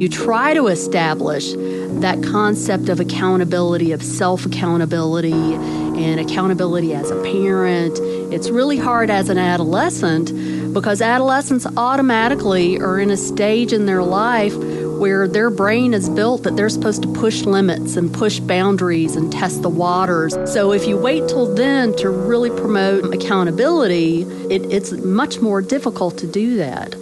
You try to establish that concept of accountability, of self-accountability, and accountability as a parent. It's really hard as an adolescent because adolescents automatically are in a stage in their life where their brain is built that they're supposed to push limits and push boundaries and test the waters. So if you wait till then to really promote accountability, it's much more difficult to do that.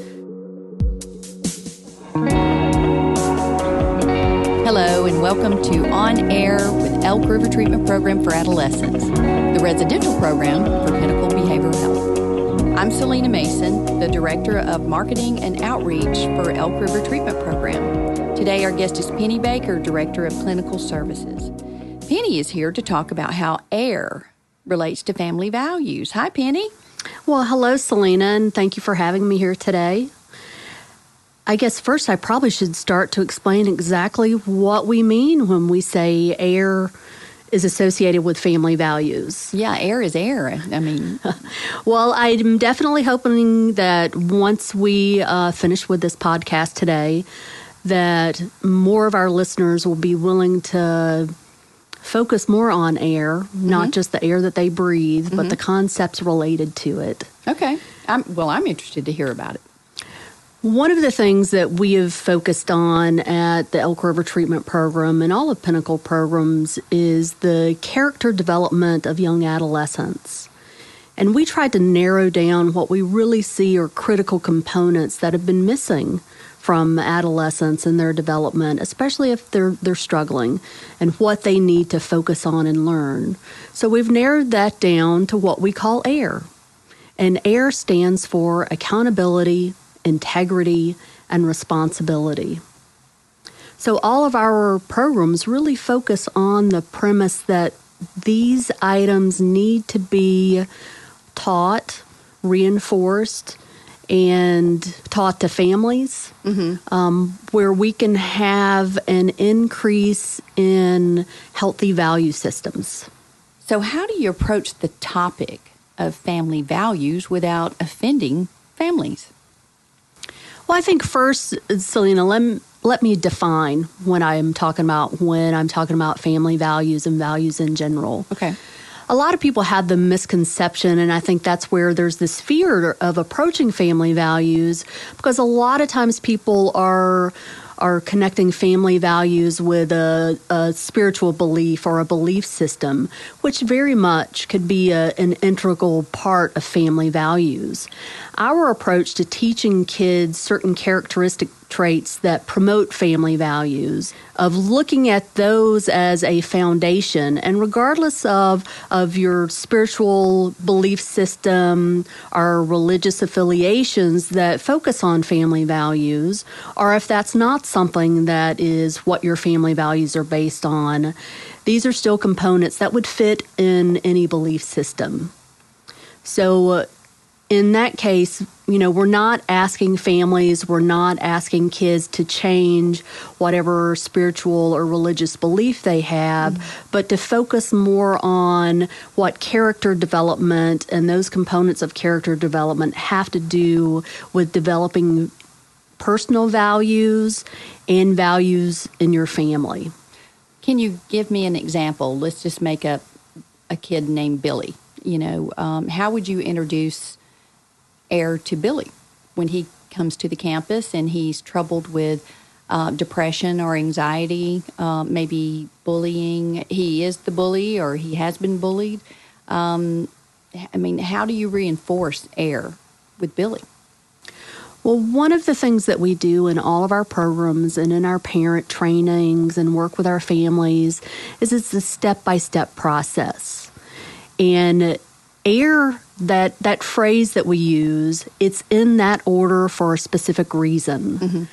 Hello and welcome to On Air with Elk River Treatment Program for Adolescents, the residential program for Pinnacle Behavioral Health. I'm Selena Mason, the Director of Marketing and Outreach for Elk River Treatment Program. Today our guest is Penny Baker, Director of Clinical Services. Penny is here to talk about how AIR relates to family values. Hi, Penny. Well, hello, Selena, and thank you for having me here today. I guess first I probably should start to explain exactly what we mean when we say AIR is associated with family values. Yeah, AIR is AIR. I mean... Well, I'm definitely hoping that once we finish with this podcast today, that more of our listeners will be willing to focus more on AIR, not just the air that they breathe, but the concepts related to it. Okay. I'm interested to hear about it. One of the things that we have focused on at the Elk River Treatment Program and all of Pinnacle programs is the character development of young adolescents. And we tried to narrow down what we really see are critical components that have been missing from adolescents in their development, especially if they're struggling, and what they need to focus on and learn. So we've narrowed that down to what we call AIR. And AIR stands for accountability, integrity, and responsibility. So all of our programs really focus on the premise that these items need to be taught, reinforced, and taught to families, where we can have an increase in healthy value systems. So how do you approach the topic of family values without offending families? Well, I think first, Selena, let me define when I'm talking about family values and values in general. Okay. A lot of people have the misconception, and I think that's where there's this fear of approaching family values, because a lot of times people are connecting family values with a spiritual belief or a belief system, which very much could be an integral part of family values. Our approach to teaching kids certain characteristic traits that promote family values, of looking at those as a foundation, and regardless of your spiritual belief system or religious affiliations that focus on family values, or if that's not something that is what your family values are based on, these are still components that would fit in any belief system. So in that case, we're not asking families, we're not asking kids to change whatever spiritual or religious belief they have, but to focus more on what character development and those components of character development have to do with developing personal values and values in your family. Can you give me an example? Let's just make up a kid named Billy. How would you introduce AIR to Billy when he comes to the campus and he's troubled with depression or anxiety, maybe bullying? He is the bully or he has been bullied. How do you reinforce AIR with Billy? Well, one of the things that we do in all of our programs and in our parent trainings and work with our families is it's a step-by-step process. And AIR, that phrase that we use, it's in that order for a specific reason.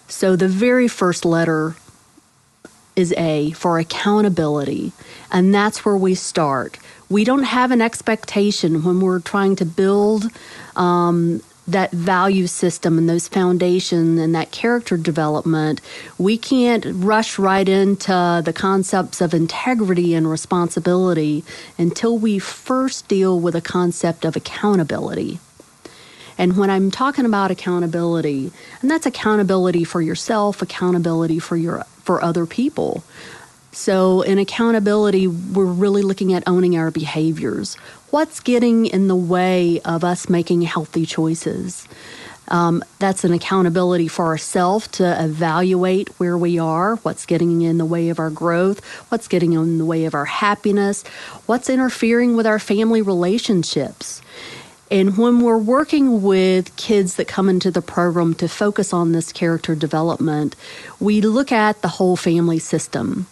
So the very first letter is A, for accountability, and that's where we start. We don't have an expectation when we're trying to build that value system and those foundation and that character development. We can't rush right into the concepts of integrity and responsibility until we first deal with a concept of accountability. And when I'm talking about accountability, and that's accountability for yourself, accountability for other people. So in accountability, we're really looking at owning our behaviors. What's getting in the way of us making healthy choices? That's an accountability for ourselves to evaluate where we are, what's getting in the way of our growth, what's getting in the way of our happiness, what's interfering with our family relationships. And when we're working with kids that come into the program to focus on this character development, we look at the whole family system,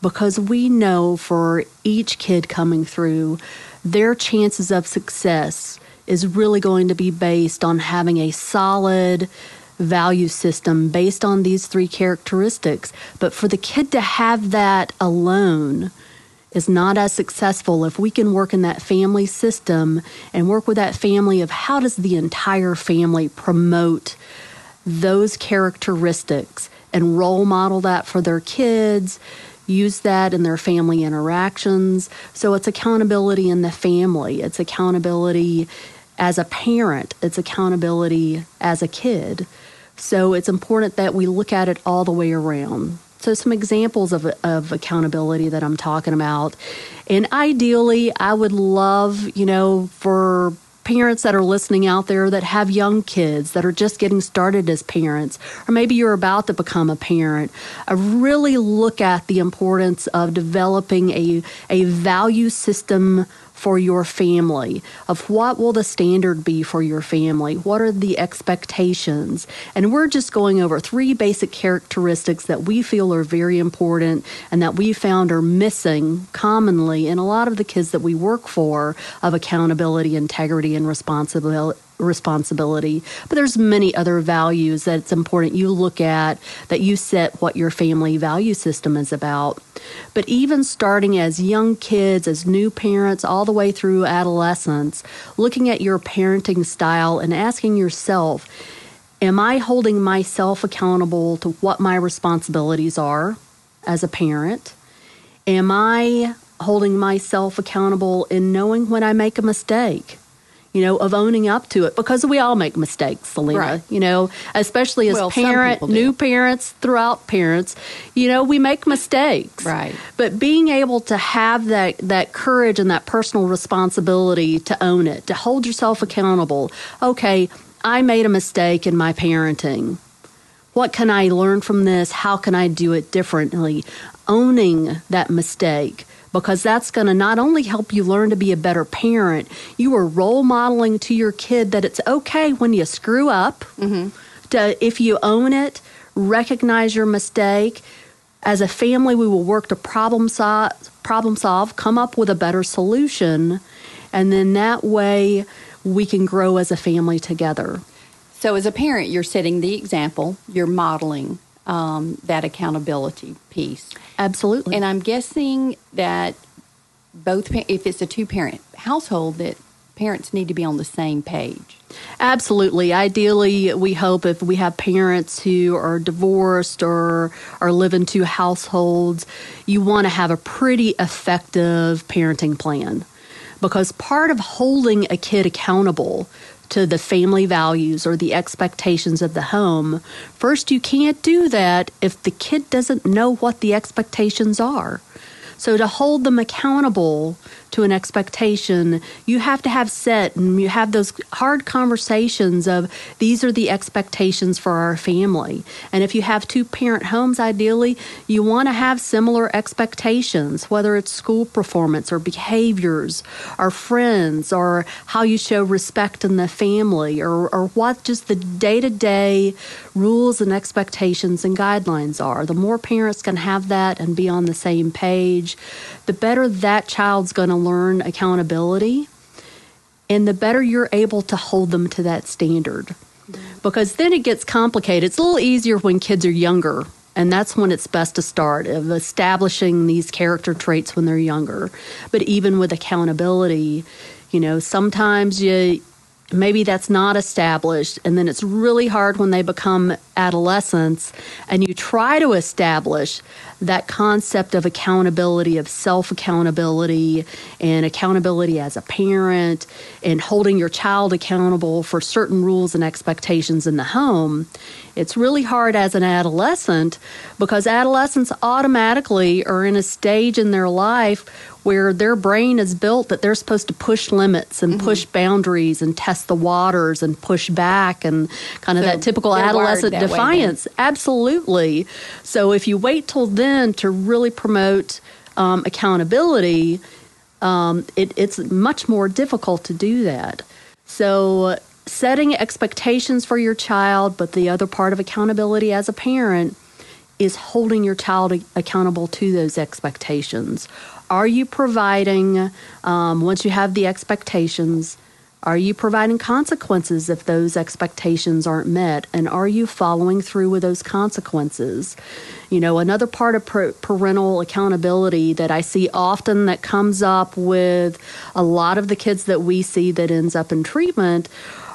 because we know for each kid coming through, their chances of success is really going to be based on having a solid value system based on these 3 characteristics. But for the kid to have that alone is not as successful if we can work in that family system and work with that family of how does the entire family promote those characteristics and role model that for their kids, use that in their family interactions. So it's accountability in the family. It's accountability as a parent. It's accountability as a kid. So it's important that we look at it all the way around. So some examples of accountability that I'm talking about. And ideally, I would love, for parents that are listening out there that have young kids that are just getting started as parents, or maybe you're about to become a parent, I really look at the importance of developing a value system for your family, of what will the standard be for your family, what are the expectations. And we're just going over 3 basic characteristics that we feel are very important and that we found are missing commonly in a lot of the kids that we work for of accountability, integrity, and responsibility. But there's many other values that it's important you look at, that you set what your family value system is about. But even starting as young kids, as new parents, all the way through adolescence, looking at your parenting style and asking yourself, am I holding myself accountable to what my responsibilities are as a parent? Am I holding myself accountable in knowing when I make a mistake? Of owning up to it, because we all make mistakes, Selena, right. Especially as new parents, throughout parents, we make mistakes. Right. But being able to have that courage and that personal responsibility to own it, to hold yourself accountable. Okay, I made a mistake in my parenting. What can I learn from this? How can I do it differently? Owning that mistake. Because that's going to not only help you learn to be a better parent, you are role modeling to your kid that it's okay when you screw up. Mm-hmm. If you own it, recognize your mistake. As a family, we will work to problem solve, come up with a better solution, and then that way we can grow as a family together. So as a parent, you're setting the example, you're modeling that accountability piece. Absolutely. And I'm guessing that if it's a 2-parent household, that parents need to be on the same page. Absolutely. Ideally, we hope if we have parents who are divorced or live in 2 households, you want to have a pretty effective parenting plan. Because part of holding a kid accountable to the family values or the expectations of the home, first, you can't do that if the kid doesn't know what the expectations are. So to hold them accountable to an expectation, you have to have set and you have those hard conversations of these are the expectations for our family. And if you have 2-parent homes, ideally, you want to have similar expectations, whether it's school performance or behaviors or friends or how you show respect in the family or what just the day-to-day rules and expectations and guidelines are. The more parents can have that and be on the same page, the better that child's going to learn accountability, and the better you're able to hold them to that standard. Mm-hmm. Because then it gets complicated. It's a little easier when kids are younger, and that's when it's best to start, of establishing these character traits when they're younger. But even with accountability, sometimes maybe that's not established, and then it's really hard when they become adolescents and you try to establish that concept of accountability, of self-accountability and accountability as a parent and holding your child accountable for certain rules and expectations in the home. It's really hard as an adolescent because adolescents automatically are in a stage in their life where their brain is built that they're supposed to push limits and push boundaries and test the waters and push back and kind of that typical adolescent defiance. Absolutely. So if you wait till then to really promote accountability, it's much more difficult to do that. So setting expectations for your child, but the other part of accountability as a parent is holding your child accountable to those expectations. Are you providing, once you have the expectations, are you providing consequences if those expectations aren't met? And are you following through with those consequences? You know, another part of parental accountability that I see often that comes up with a lot of the kids that we see that ends up in treatment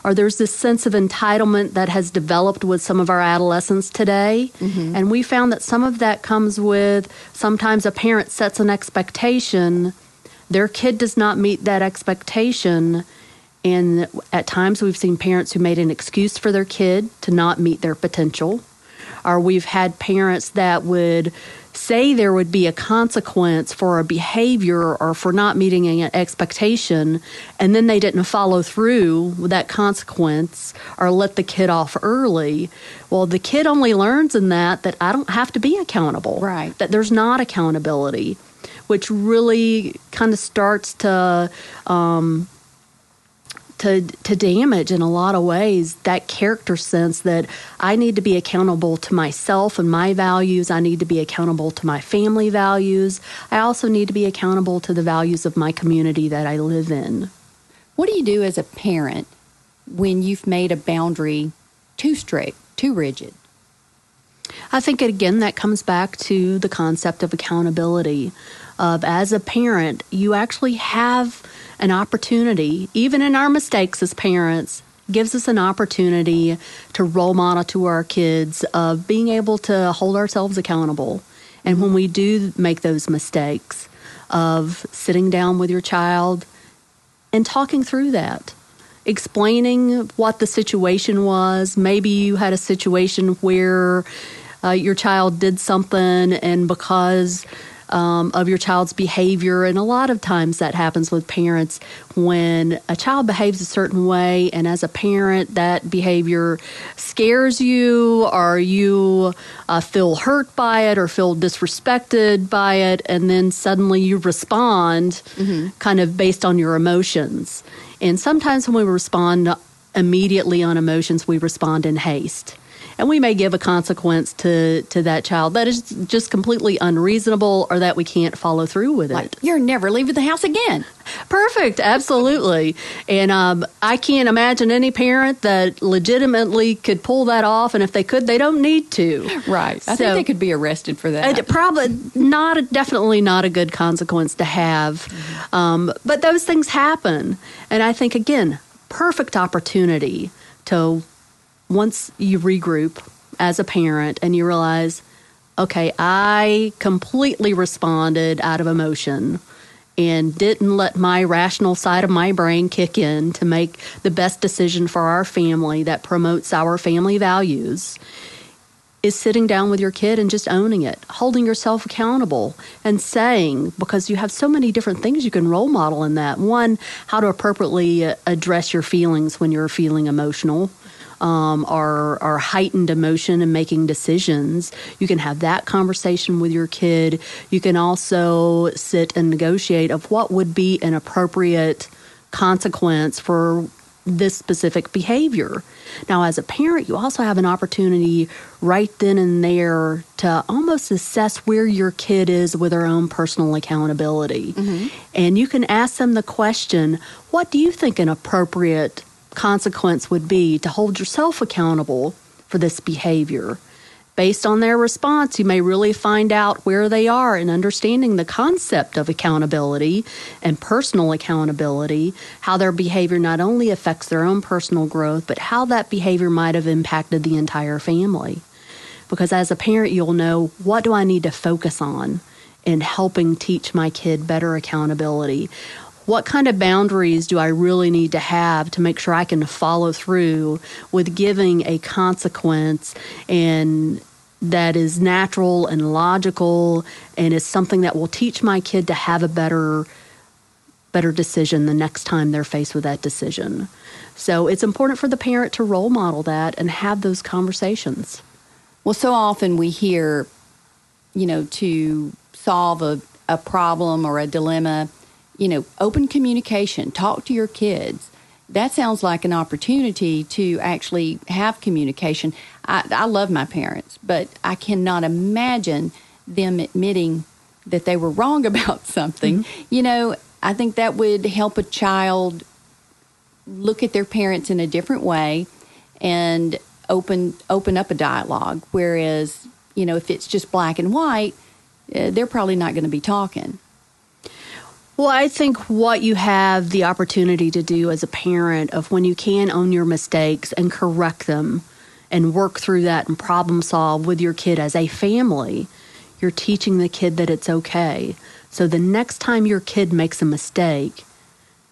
or there's this sense of entitlement that has developed with some of our adolescents today. Mm-hmm. And we found that some of that comes with sometimes a parent sets an expectation, their kid does not meet that expectation, and at times we've seen parents who made an excuse for their kid to not meet their potential. Or we've had parents that would say there would be a consequence for a behavior or for not meeting an expectation, and then they didn't follow through with that consequence or let the kid off early. Well, the kid only learns in that I don't have to be accountable. Right. That there's not accountability, which really kind of starts to damage in a lot of ways that character sense that I need to be accountable to myself and my values. I need to be accountable to my family values. I also need to be accountable to the values of my community that I live in. What do you do as a parent when you've made a boundary too strict, too rigid? I think, again, that comes back to the concept of accountability. As a parent, you actually have an opportunity, even in our mistakes as parents, gives us an opportunity to role model to our kids of being able to hold ourselves accountable. And when we do make those mistakes, of sitting down with your child and talking through that, explaining what the situation was. Maybe you had a situation where your child did something, and because of your child's behavior, and a lot of times that happens with parents when a child behaves a certain way, and as a parent that behavior scares you, or you feel hurt by it or feel disrespected by it, and then suddenly you respond kind of based on your emotions. And sometimes when we respond immediately on emotions, we respond in haste. And we may give a consequence to that child that is just completely unreasonable, or that we can't follow through with it. Like, you're never leaving the house again. Perfect. Absolutely. And I can't imagine any parent that legitimately could pull that off. And if they could, they don't need to. Right. I think they could be arrested for that. Definitely not a good consequence to have. But those things happen. And I think, again, perfect opportunity to, once you regroup as a parent and you realize, okay, I completely responded out of emotion and didn't let my rational side of my brain kick in to make the best decision for our family that promotes our family values, is sitting down with your kid and just owning it, holding yourself accountable and saying, because you have so many different things you can role model in that. One, how to appropriately address your feelings when you're feeling emotional. Or heightened emotion and making decisions. You can have that conversation with your kid. You can also sit and negotiate of what would be an appropriate consequence for this specific behavior. Now, as a parent, you also have an opportunity right then and there to almost assess where your kid is with their own personal accountability. And you can ask them the question, what do you think an appropriate consequence would be to hold yourself accountable for this behavior? Based on their response, you may really find out where they are in understanding the concept of accountability and personal accountability, how their behavior not only affects their own personal growth, but how that behavior might have impacted the entire family. Because as a parent, you'll know, what do I need to focus on in helping teach my kid better accountability? What kind of boundaries do I really need to have to make sure I can follow through with giving a consequence and that is natural and logical and is something that will teach my kid to have a better decision the next time they're faced with that decision? So it's important for the parent to role model that and have those conversations. Well, so often we hear, to solve a problem or a dilemma, open communication, talk to your kids. That sounds like an opportunity to actually have communication. I love my parents, but I cannot imagine them admitting that they were wrong about something. Mm-hmm. I think that would help a child look at their parents in a different way and open up a dialogue. Whereas, if it's just black and white, they're probably not going to be talking. Well, I think what you have the opportunity to do as a parent of when you can own your mistakes and correct them and work through that and problem solve with your kid as a family, you're teaching the kid that it's okay. So the next time your kid makes a mistake,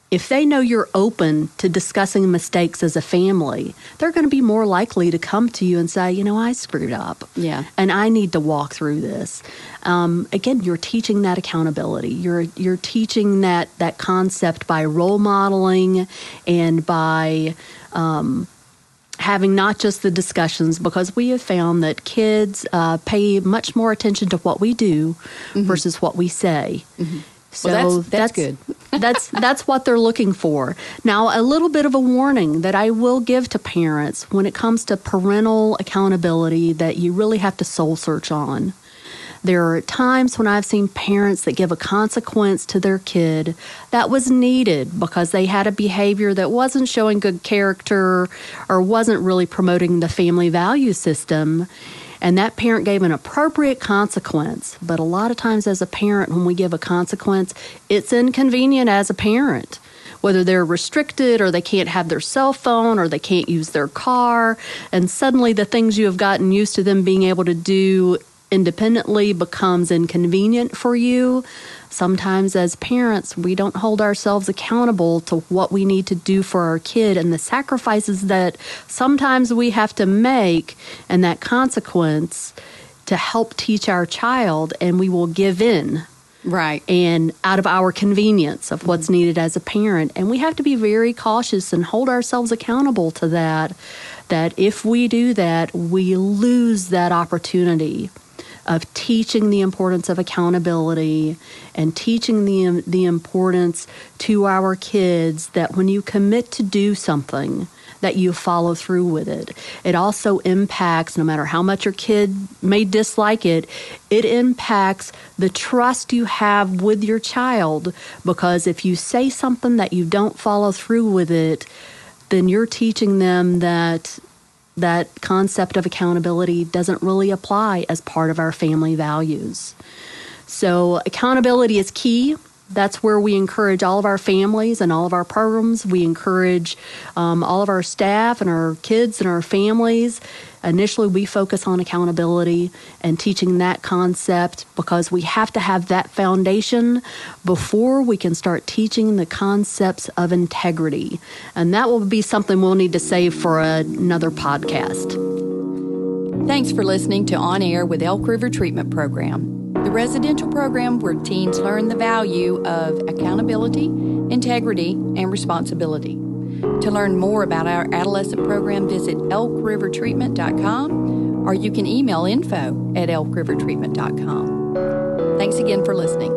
if they know you're open to discussing mistakes as a family, they're going to be more likely to come to you and say, I screwed up. Yeah. And I need to walk through this. Again, you're teaching that accountability. You're teaching that concept by role modeling and by having not just the discussions, because we have found that kids pay much more attention to what we do mm-hmm. versus what we say. Mm-hmm. So well, that's good. that's what they're looking for. Now, a little bit of a warning that I will give to parents when it comes to parental accountability that you really have to soul search on. There are times when I've seen parents that give a consequence to their kid that was needed because they had a behavior that wasn't showing good character or wasn't really promoting the family value system. And that parent gave an appropriate consequence. But a lot of times as a parent, when we give a consequence, it's inconvenient as a parent. Whether they're restricted or they can't have their cell phone or they can't use their car. And suddenly the things you have gotten used to them being able to do independently becomes inconvenient for you. Sometimes as parents, we don't hold ourselves accountable to what we need to do for our kid and the sacrifices that sometimes we have to make and that consequence to help teach our child, and we will give in. Right. And out of our convenience of what's needed as a parent. And we have to be very cautious and hold ourselves accountable to that if we do that, we lose that opportunity of teaching the importance of accountability and teaching the importance to our kids that when you commit to do something, that you follow through with it. It also impacts, no matter how much your kid may dislike it, it impacts the trust you have with your child, because if you say something that you don't follow through with it, then you're teaching them that concept of accountability doesn't really apply as part of our family values. So accountability is key. That's where we encourage all of our families and all of our programs. We encourage all of our staff and our kids and our families. Initially, we focus on accountability and teaching that concept because we have to have that foundation before we can start teaching the concepts of integrity. And that will be something we'll need to save for another podcast. Thanks for listening to On Air with Elk River Treatment Program, the residential program where teens learn the value of accountability, integrity, and responsibility. To learn more about our adolescent program, visit elkrivertreatment.com, or you can email info@elkrivertreatment.com. Thanks again for listening.